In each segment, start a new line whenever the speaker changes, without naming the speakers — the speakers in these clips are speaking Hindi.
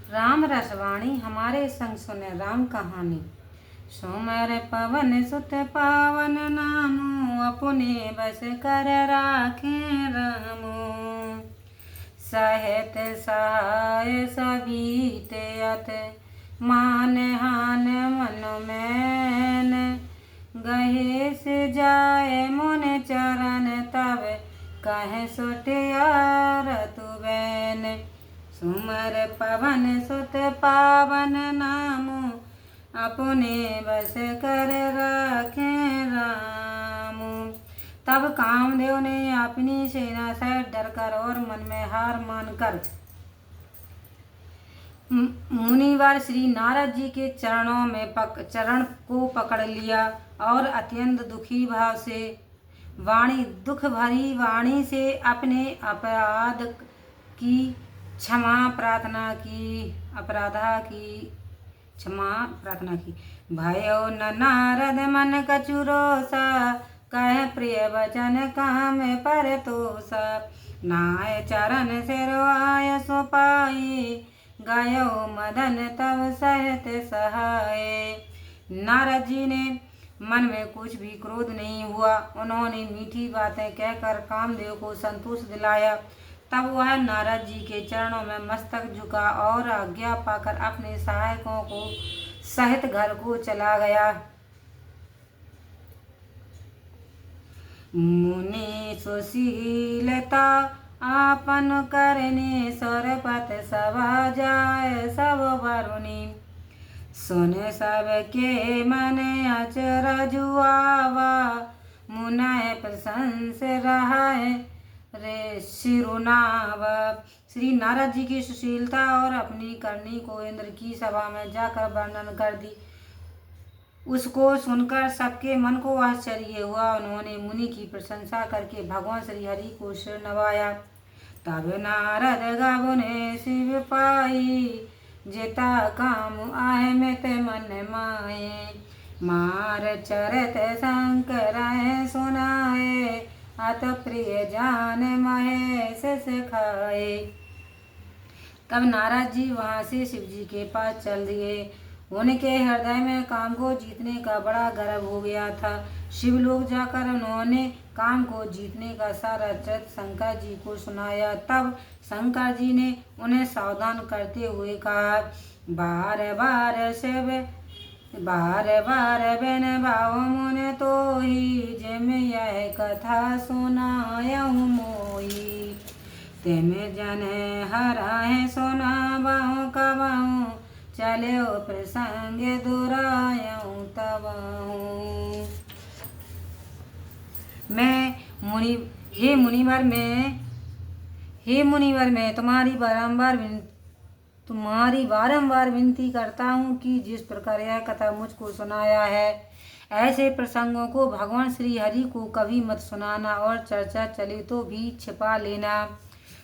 राम रसवाणी हमारे संग सुने राम कहानी। सोमर पवन सुत पावन नामो, अपने बस कर राखे रामो। सहत सहाय सबीत अत, मान हान मन मैन। गहे से जाए मुन चरण, तब कहे सुटियार तु बैन। सुमर पवन सुत पावन नामो, अपने बस कर राखे रामो। तब कामदेव ने अपनी सेना सहित डरकर और मन में हार मानकर मुनिवर श्री नारद जी के चरण को पकड़ लिया और अत्यंत दुखी भाव से दुख भरी वाणी से अपने अपराध की क्षमा प्रार्थना की। भयो न नारद मन कछुरोसा, कह प्रिय वचन काम पर तोसा। नाय चरण सिरवाय सो पाई, गयो मदन तब सहत सहाय। नारद जी ने मन में कुछ भी क्रोध नहीं हुआ। उन्होंने मीठी बातें कहकर कामदेव को संतोष दिलाया। तब वह नारद जी के चरणों में मस्तक झुका और आज्ञा पाकर अपने सहायकों को सहित घर को चला गया। मुनि सुशीलता आपन करने, सरपत सभा जाय सब वरुणी। सुन सबके मन अचरज आवा, मुनय प्रशंस रहाय रे शिरुनाव। श्री नारद जी की सुशीलता और अपनी करनी को इंद्र की सभा में जाकर वर्णन कर दी। उसको सुनकर सबके मन को आश्चर्य हुआ। उन्होंने मुनि की प्रशंसा करके भगवान श्री हरि को सिर नवाया। तब नारद गबुने शिव पाई, जेता काम आए मित मन माए। मार चरत शंकर सुनाए, अत प्रिय जान महेश सिखाए। तब नारद जी वहाँ से शिव जी के पास चल दिए। उनके हृदय में काम को जीतने का बड़ा गर्व हो गया था। शिवलोक जाकर उन्होंने काम को जीतने का सारा चरित्र शंकर जी को सुनाया। तब शंकर जी ने उन्हें सावधान करते हुए कहा, बार बार बिन भाव मुन तो ही, जिम यह कथा सुनायहु मोही। तिम जन हराए सुनाबहु कबहु, चलो प्रसंग दुरायहु तबहु। हे मुनिवर मैं तुम्हारी बारंबार विनती करता हूँ कि जिस प्रकार यह कथा मुझको सुनाया है, ऐसे प्रसंगों को भगवान श्री हरि को कभी मत सुनाना, और चर्चा चले तो भी छिपा लेना।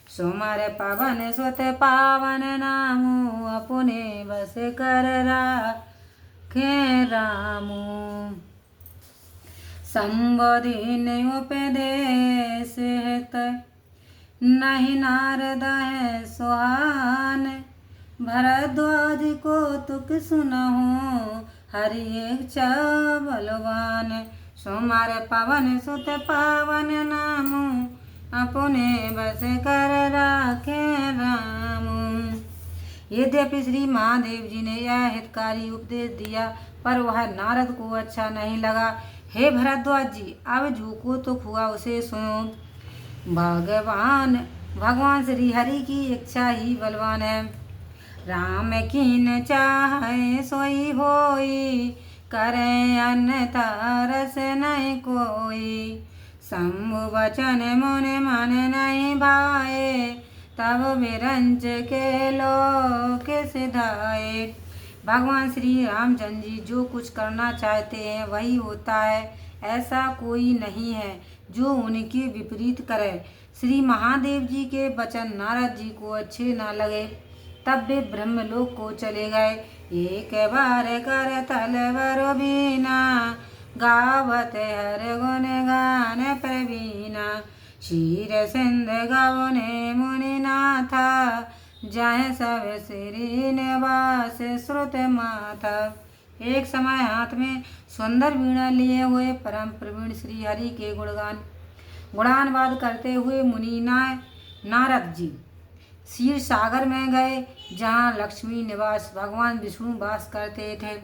सोमर पवन सुत पावन नामो, अपने बस कर राखे रामो। संबोधिन उपदेश हित, नहीं नारद है सुहान। भरद्वाज को तुक सुनहु, हरि इच्छा बलवान। सोमर पवन सुत पावन नामो, अपने बस कर राखे रामो। यद्यपि श्री महादेव जी ने यह हितकारी उपदेश दिया, पर वह नारद को अच्छा नहीं लगा। हे भरद्वाज जी, अब जो को तुक हुआ उसे सुनो। भगवान श्री हरि की इच्छा ही बलवान है। राम कीन चाहे सोई होई, करे अन्यथा रस नहीं कोई। शंभु वचन मुन मन नहीं भाए, तब विरंच के लोक सिधाए। भगवान श्री रामचंद्र जी जो कुछ करना चाहते हैं वही होता है। ऐसा कोई नहीं है जो उनके विपरीत करे। श्री महादेव जी के वचन नारद जी को अच्छे न लगे। तब वे ब्रह्मलोक को चले गए। एक बार कर तलवर बीना, गावत हर गुण गान प्रवीणा। क्षीर सिंध गवने मुनिनाथा, जाहे सब श्री निवास श्रुत माथा। एक समय हाथ में सुंदर वीणा लिए हुए परम प्रवीण श्री हरि के गुणानुवाद करते हुए मुनि नारद जी क्षीर सागर में गए, जहाँ लक्ष्मी निवास भगवान विष्णु वास करते थे।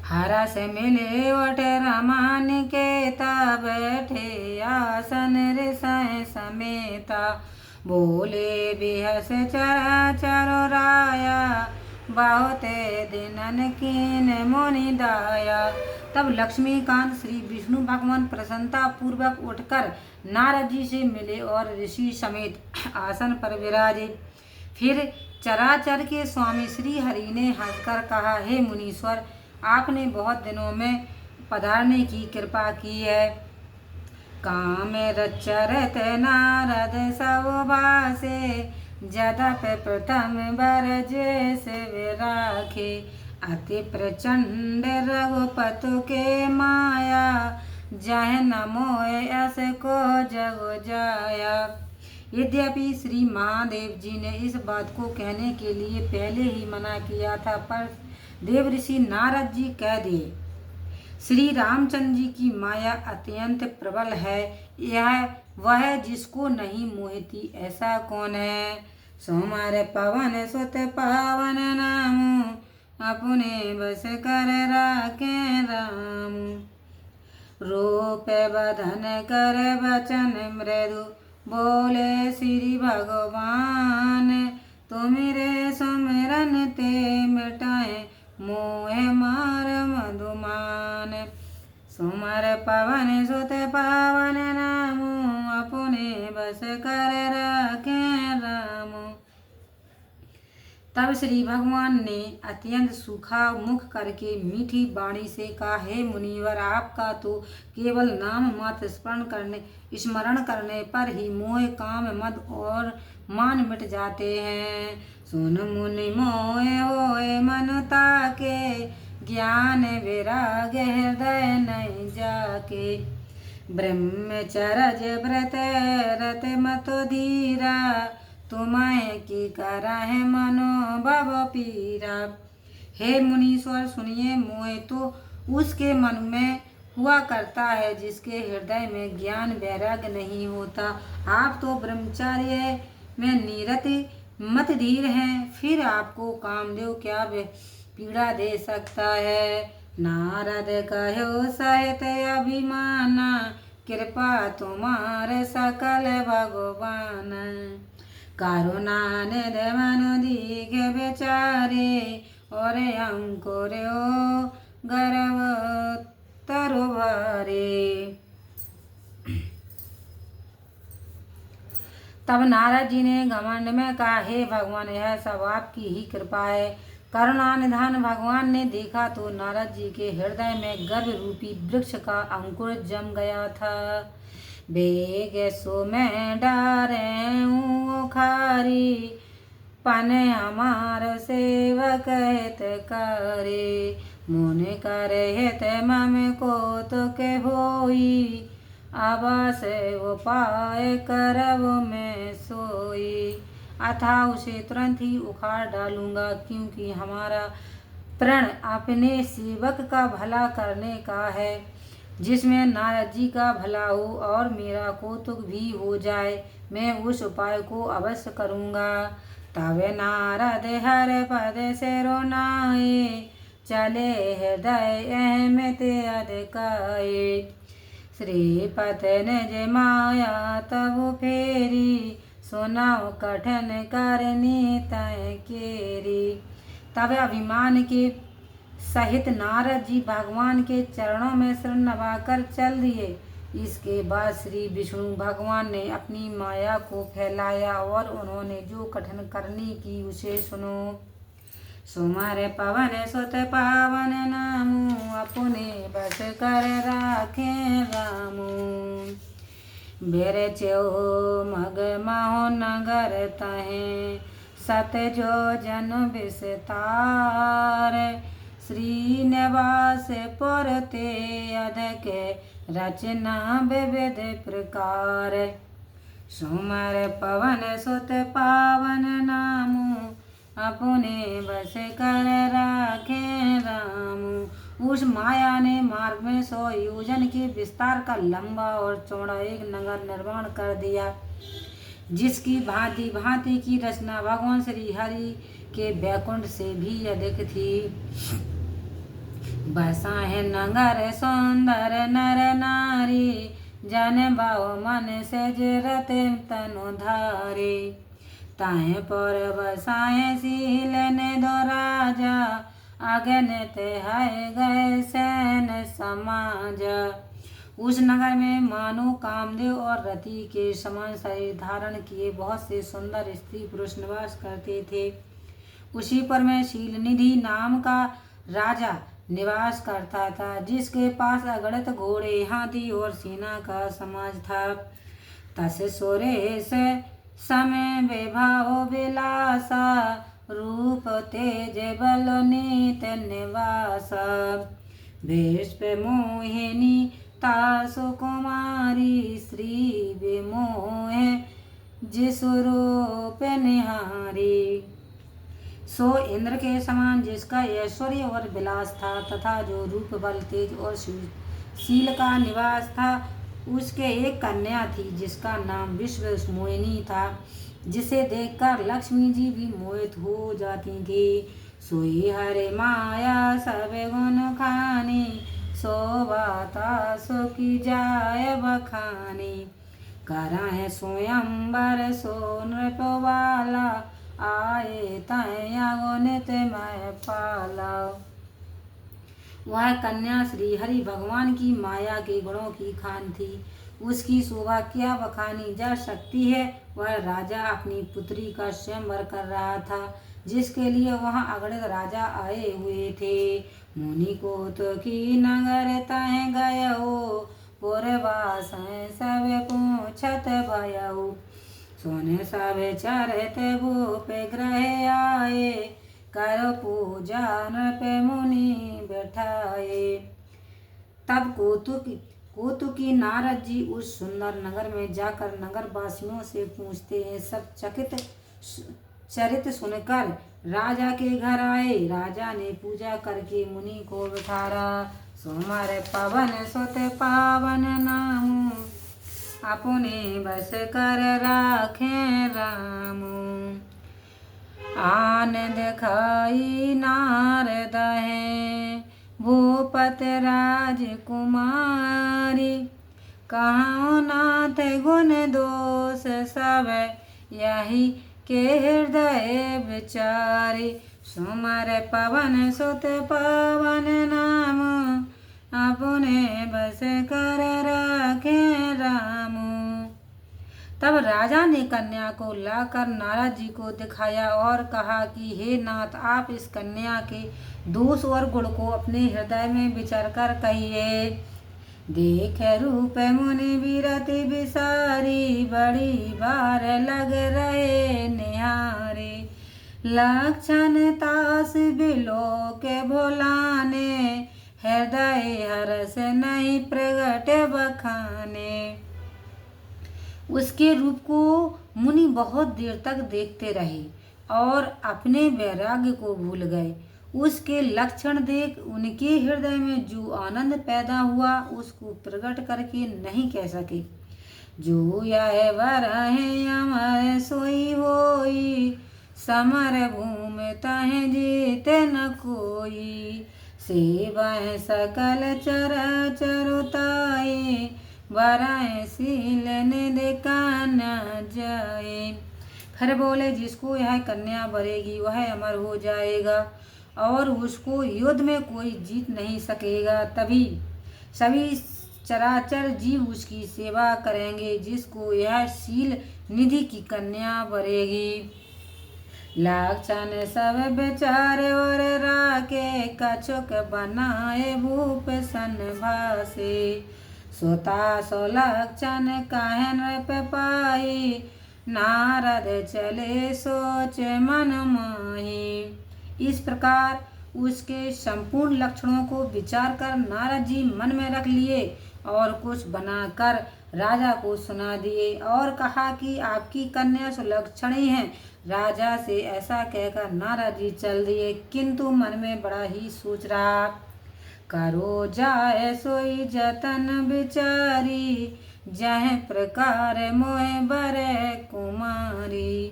हरा से मिले वट रमान के बैठे आसन ऋषय समेता। बोले बिहस चरा चरो राया, बहुते दिनन कीन मुनि दाया। तब लक्ष्मीकांत श्री विष्णु भगवान प्रसन्नता पूर्वक उठकर नारद जी से मिले और ऋषि समेत आसन पर विराजे। फिर चराचर के स्वामी श्री हरि ने हंसकर कहा, हे मुनीश्वर, आपने बहुत दिनों में पधारने की कृपा की है। काम रचरत नारद सब भासे, जदप प्रथम बरज से विराखे। अति प्रचंड रघुपतु के माया, जह न मोय अस को जग जाया। यद्यपि श्री महादेव जी ने इस बात को कहने के लिए पहले ही मना किया था, पर देवऋषि नारद जी कह दिए, श्री रामचंद्र जी की माया अत्यंत प्रबल है। यह वह जिसको नहीं मोहिती, ऐसा कौन है। सोमर पवन सुत पावन नाम, अपने बस कर राखे राम। रूप बधन कर बचन मृदु, बोले श्री भगवान। तुमिरे सुमिरन ते मिटाए, मोह मार मधुमान। सुमर पवन सुत पावन नाम, अपने बस कर राखे राम। तब श्री भगवान ने अत्यंत सूखा मुख करके मीठी वाणी से कहा, हे मुनिवर, आपका तो केवल नाम मात्र स्मरण करने पर ही मोह, काम, मद और मान मिट जाते हैं। सुन मुनि मोह होए मनुता के, ज्ञान विराग हृदय नहीं जाके। ब्रह्मचर्य व्रत रत मत धीरा, तुम्हें की करा है मनो भव पीरा। हे मुनीश्वर, सुनिए, मोह तो उसके मन में हुआ करता है जिसके हृदय में ज्ञान वैराग्य नहीं होता। आप तो ब्रह्मचर्य में निरत मत धीर हैं, फिर आपको कामदेव क्या पीड़ा दे सकता है। नारद कहो सहित अभिमाना, कृपा तुम्हारे सकल भगवान। करुणा निधि मनु दीघ बेचारे, और अंकुर गर्व तरु भरे। तब नारद जी ने घमंड में कहा, हे भगवान, यह सब आपकी ही कृपा है। करुणा निधान भगवान ने देखा तो नारद जी के हृदय में गर्भ रूपी वृक्ष का अंकुर जम गया था। बेग सो मैं डारे उखारी, पन हमार सेवक हित करे। मुन कर हित मम को तो के होई, आवास उपाय करब में सोई। अथा उसे तुरंत ही उखाड़ डालूंगा, क्योंकि हमारा प्रण अपने सेवक का भला करने का है, जिसमें नारद जी का भला हो और मेरा कौतुक भी हो जाए। मैं उस उपाय को अवश्य करूँगा। तब नारद हर पद से रोनाए, चले हृदय अहमित अधिकाए। श्रीपत निज माया तब फेरी, सुनाओ कठिन करनी तय केरी। तब अभिमान के सहित नारद जी भगवान के चरणों में सिर नवाकर चल दिए। इसके बाद श्री विष्णु भगवान ने अपनी माया को फैलाया और उन्होंने जो कठिन करनी की उसे सुनो। सुमर पवन सुत पावन नामु, अपने बस कर राखे रामू। बिरचो मग महो नगर तहें, सत जो जन विस्तार। श्रीनिवास पुरते अधिक, रचना विविध प्रकार। सुमर पवन सुत पावन नामू, अपने बस कर राखे रामू। उस माया ने मार्ग में 100 योजन के विस्तार का लंबा और चौड़ा एक नगर निर्माण कर दिया, जिसकी भांति भांति की रचना भगवान श्री हरि के बैकुंठ से भी अधिक थी। बसा है नगर सुंदर नर नारी, जन भाव मन से जरते तनु धारे। ताहे पर बसाए शील ने दो राजा, अगन ते है गए सैन समाज। उस नगर में मानो कामदेव और रति के समान शरीर धारण किए बहुत से सुंदर स्त्री पुरुष निवास करते थे। उसी पर में शीलनिधि नाम का राजा निवास करता था, जिसके पास अगणित घोड़े, हाथी और सेना का समाज था। तस सुरेश समय विभाव विलासा, रूप तेज बल नीत निवास। विश्व मोहिनी तासु कुमारी, श्री विमोह जिसु रूप निहारी। सो इंद्र के समान जिसका ऐश्वर्य और विलास था, तथा जो रूप बल तेज और शील का निवास था, उसके एक कन्या थी जिसका नाम विश्व मोहिनी था, जिसे देखकर लक्ष्मी जी भी मोहित हो जाती थी। सोई हरे माया सब गुण खानी, शोभाता सुखी जाय बखानी। करा है स्वयंवर सो नृप वाला, आए तया गुणित मैं पाला। वह कन्या श्री हरि भगवान की माया के गुणों की खान थी। उसकी शोभा क्या बखानी जा सकती है। वह राजा अपनी पुत्री का स्वयंवर कर रहा था, जिसके लिए वहां अगणित राजा आए हुए थे। मुनि को तो की नगर तय गयो, पुरवास सब पूछत भयो। सोने सब चरत भूप ग्रह आए, कर पूजा नृप मुनि बैठाए। तब कौतुकी नारद जी उस सुंदर नगर में जाकर नगर वासियों से पूछते हैं। सब चरित सुनकर राजा के घर आए। राजा ने पूजा करके मुनि को बिठारा। सोमर पवन सुत पावन नामू, अपने बस कर राखे रामू। आन दिखाई नारद है भूपत राजकुमारी, कहाँ नाथ गुण दोष सब यही के हृदय विचारी। सुमर पवन सुत पावन नाम, अपने बस कर राखे रामू। तब राजा ने कन्या को लाकर नारद जी को दिखाया और कहा कि हे नाथ, आप इस कन्या के दोष और गुण को अपने हृदय में विचार कर कहिए। देख रूप मुनि विरति विसारी, बड़ी बार लग रहे निहारे। लक्षण तास बिलो के भोलाने, हृदय हरस नहीं प्रगट बखाने। उसके रूप को मुनि बहुत देर तक देखते रहे और अपने वैराग्य को भूल गए। उसके लक्षण देख उनके हृदय में जो आनंद पैदा हुआ, उसको प्रकट करके नहीं कह सके। जो यह वर है अमर सोई होई, समर भूमि तह जीते न कोई। सेवह सकल चर चरुताई, वराए शील निधि कन्या जाए। फिर बोले, जिसको यह कन्या वरेगी वह अमर हो जाएगा और उसको युद्ध में कोई जीत नहीं सकेगा। तभी सभी चराचर जीव उसकी सेवा करेंगे, जिसको यह शील निधि की कन्या वरेगी। लक्षण सब विचार और राके, कछुक बनाए भूप सन भासे। सोता सो लक्षण कह नृप पाई, नारद चले सोच मन माही। इस प्रकार उसके संपूर्ण लक्षणों को विचार कर नारद जी मन में रख लिए और कुछ बनाकर राजा को सुना दिए और कहा कि आपकी कन्या सुलक्षणी है। राजा से ऐसा कहकर नारद जी चल दिए, किंतु मन में बड़ा ही सोच रहा। करो जाए सोई जतन बिचारी, जह प्रकार मोह बरे कुमारी।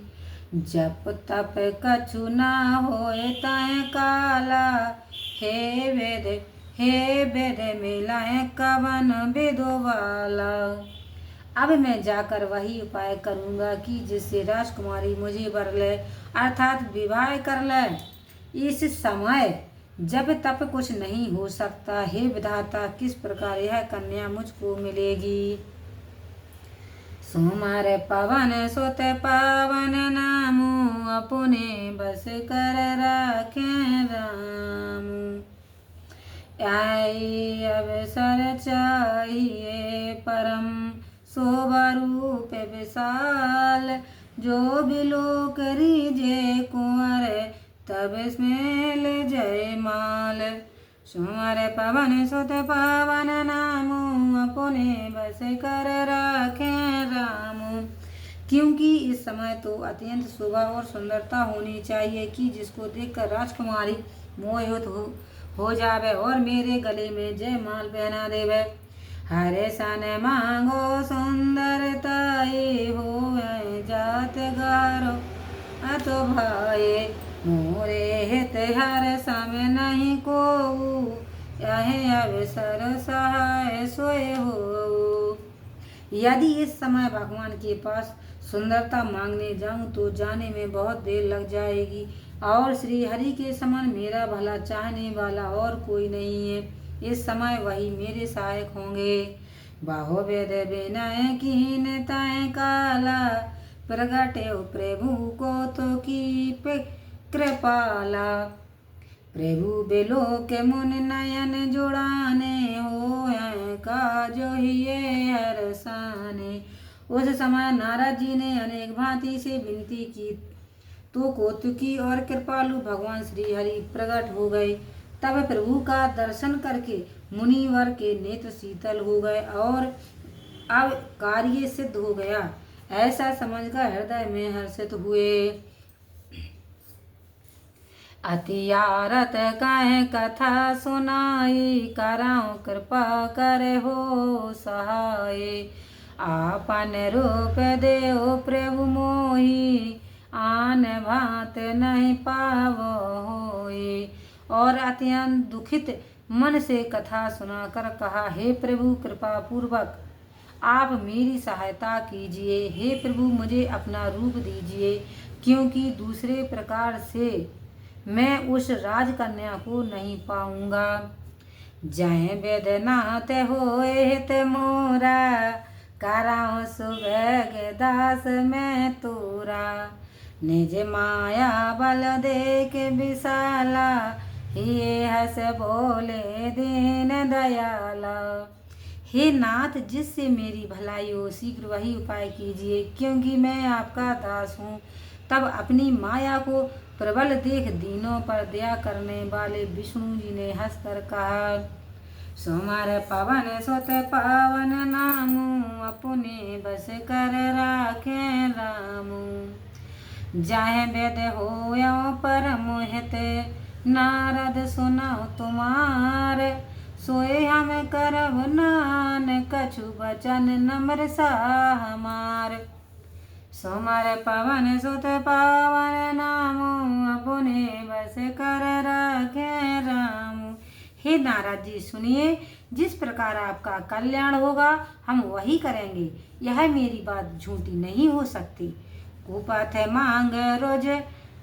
जप तप कछु ना होए तय काला, हे वेद मिलाए कवन विधो वाला। अब मैं जाकर वही उपाय करूँगा कि जिससे राजकुमारी मुझे वर ले, अर्थात विवाह कर ले। इस समय जब तप कुछ नहीं हो सकता, हे विधाता किस प्रकार यह कन्या मुझको मिलेगी। सोमर पवन सुत पावन नामु, अपने बस कर राखे रामु। आई अवसर चाहिए परम, शोभा रूप विशाल। जो बिलो करी जय कुंवर, तब स्मेल जय माल। सुमर पवन सुत पावन नामु, अपने बस कर राखे रामु। क्योंकि इस समय तो अत्यंत शोभा और सुंदरता होनी चाहिए कि जिसको देखकर राजकुमारी मोहित हो जावे और मेरे गले में जय माल पहना देवे। हरे सन मांगो सुंदरताई, हो जात गारो अतो भाई। मोरे हित हर समय नहीं को, यह अवसर सहाय सोए हो। यदि इस समय भगवान के पास सुंदरता मांगने जाऊं तो जाने में बहुत देर लग जाएगी, और श्री हरि के समान मेरा भला चाहने वाला और कोई नहीं है। इस समय वही मेरे सहायक होंगे। बाहो वेद विनय कीन तय काला, प्रगटे प्रभु को तो की कृपाला। प्रभु बिलो के मुन नयन जुड़ाने, हो का जो ये हरसाने। उस समय नारद जी ने अनेक भांति से विनती की तो कौतुकी और कृपालु भगवान श्री हरि प्रकट हो गए। तब प्रभु का दर्शन करके मुनिवर के नेत्र शीतल हो गए और अब कार्य सिद्ध हो गया, ऐसा समझकर हृदय में हर्षित हुए। अति आरत कह कथा सुनाई, कराओ कृपा करे हो सहाय। आपन रूप देव प्रभु मोहि, आन भांत नहीं पावो होय। और अत्यंत दुखित मन से कथा सुनाकर कहा, हे प्रभु कृपा पूर्वक आप मेरी सहायता कीजिए। हे प्रभु मुझे अपना रूप दीजिए, क्योंकि दूसरे प्रकार से मैं उस राजकन्या को नहीं पाऊंगा। जय वेदनाथ होए हित मोरा, कराओ सुभग दास मैं तोरा। निज माया बल देख विशाला, हे हस बोले दीन दयाला। हे नाथ जिससे मेरी भलाई हो, शीघ्र वही उपाय कीजिए, क्योंकि मैं आपका दास हूँ। तब अपनी माया को प्रबल देख दीनों पर दया करने वाले विष्णु जी ने हंसकर कहा, सोमर पवन सुत पावन नामु, अपने बस कर राखे रामु। जाहे वेद होयो परम हित, नारद सुनाओ तुम्हार। सोए हम करब नान, कछु बचन नम्र सा हमार। सोमर पवन सुत पावन नामु, अपने बस कर राखे रामु। हे नारद जी सुनिए, जिस प्रकार आपका कल्याण होगा हम वही करेंगे, यह मेरी बात झूठी नहीं हो सकती। कुपथ मांग रोज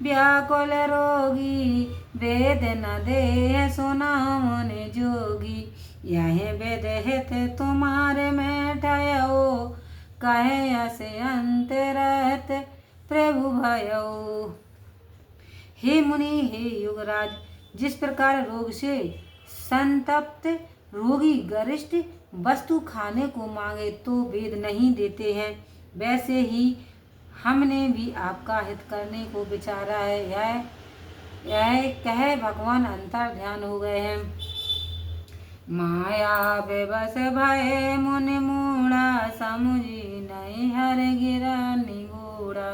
व्याकुल रोगी, वेद न दे सुनाओ मुनि जोगी। यह वेद हित तुम्हारे में ठयो, कहे असे अंत रहत प्रभु भयो। हे मुनि हे युगराज, जिस प्रकार रोग से संतप्त रोगी गरिष्ठ वस्तु खाने को मांगे तो वेद नहीं देते हैं, वैसे ही हमने भी आपका हित करने को विचारा है। यह कह भगवान अंतर ध्यान हो गए हैं। माया बेबस भय मुनि मूढ़ा समुझी नहीं हर गिरा निगूढ़ा।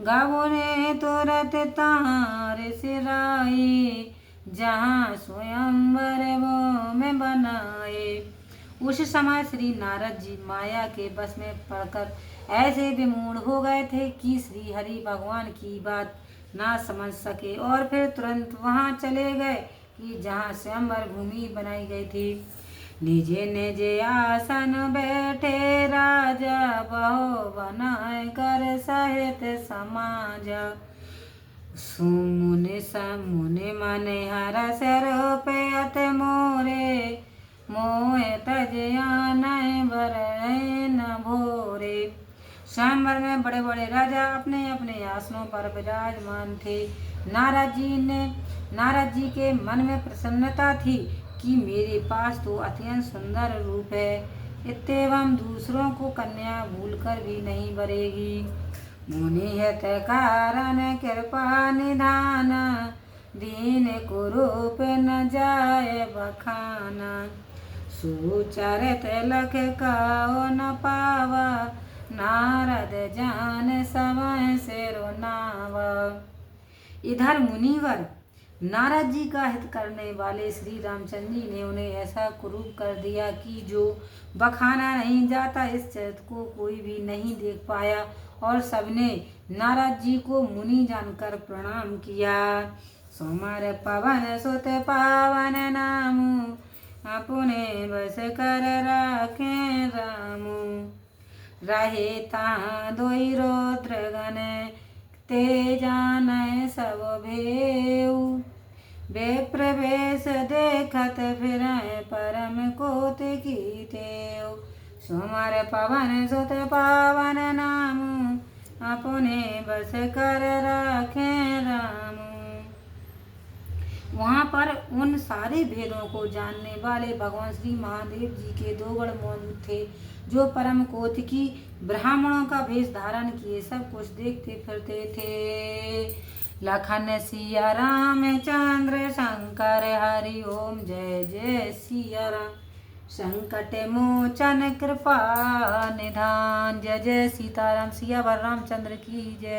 गावो ने तुरत तहार सिराई जहाँ स्वयंवर वो में बनाए। उस समय श्री नारद जी माया के बस में पड़कर ऐसे विमूढ़ हो गए थे कि श्री हरि भगवान की बात ना समझ सके और फिर तुरंत वहाँ चले गए कि जहाँ स्वयंवर भूमि बनाई गई थी। निजे निजे आसन बैठे राजा बहु बनाए कर सहित समाज। सुमुनि समुनि मने हरस रूपयत मोरे मोहे तजयान बरय न भोरे। स्वयंवर में बड़े बड़े राजा अपने अपने आसनों पर विराजमान थे। नारद जी के मन में प्रसन्नता थी कि मेरे पास तो अत्यंत सुंदर रूप है, इतएवं दूसरों को कन्या भूलकर भी नहीं बरेगी। मुनि हित कारण कृपा निधान दीन कुरूप न जाय बखाना। सुचरित लख काओ न पावा नारद जान समय सिरो नावा। इधर मुनिवर नारद जी का हित करने वाले श्री रामचंद्र जी ने उन्हें ऐसा कुरूप कर दिया कि जो बखाना नहीं जाता। इस चरित्र को कोई भी नहीं देख पाया और सबने नारद जी को मुनि जानकर प्रणाम किया। सोमर पवन सुत पावन नामु अपने बस कर राखे रामु। रहे ता दोई रौद्रगण ते जाने सब भेऊ। बेप्रवेश देखत फिर परम कौतुकी तेऊ। सुमर पवन सुत पावन नामु अपने बस कर राखे रामु। वहाँ पर उन सारे भेदों को जानने वाले भगवान श्री महादेव जी के 2 गण मौजूद थे जो परम कौतुकी ब्राह्मणों का वेश धारण किए सब कुछ देखते फिरते थे। लखन सिया राम चंद्र शंकर हरि ओम जय जय सिया राम। संकट मोचन कृपा निधान। जय जय सीताराम। सिया वर रामचंद्र की जय।